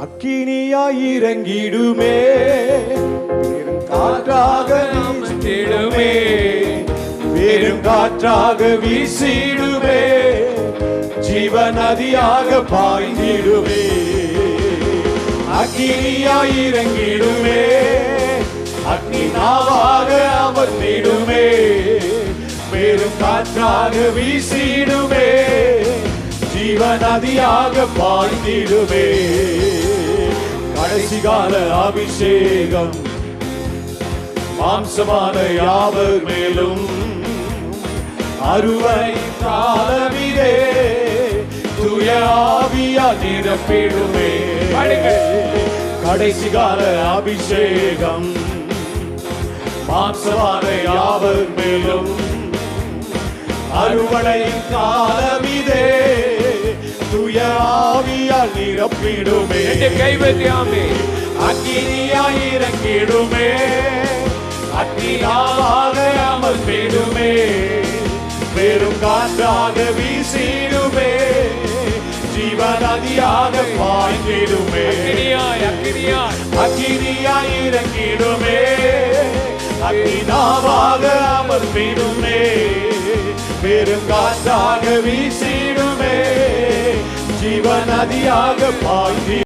அக்கினியாய் இறங்கிடுமே, காற்றாக வீசிடுமே, பெரும் காற்றாக வீசிடுமே, ஜீவ நதியாக பாய்ந்திடுமே. அக்கினியாய் இறங்கிடுமே, அக்கினாவாக அமர்ந்திடுமே, பெரும் காற்றாக வீசிடுமே, ஜீவ நதியாக பாய்ந்திடுமே. கடைசி கால அபிஷேகம் மாம்சமான யாவர் மேலும், அறுவை காலமிலே தூய ஆவியா நிரப்பிடுமே. கடைசி கால அபிஷேகம் மாம்சமான யாவர் மேலும், அறுவடை காலமிதே தூய ஆவியால் நிரப்பிடுமே. கைவத்தியாமே அக்கினியாய் இறங்கிடுமே, அக்கினியாக அமர்ந்திடுமே, பெரும் காற்றாக வீசிடுமே, ஜீவ நதியாக பாய்ந்திடுமே. அக்கினியாய் இறங்கிடுமே, அக்கினாவாக அமர்ந்திடுமே, பெரும் காற்றாக வீசிடுமே, ஜீவ நதியாக பாய்ந்திடுமே.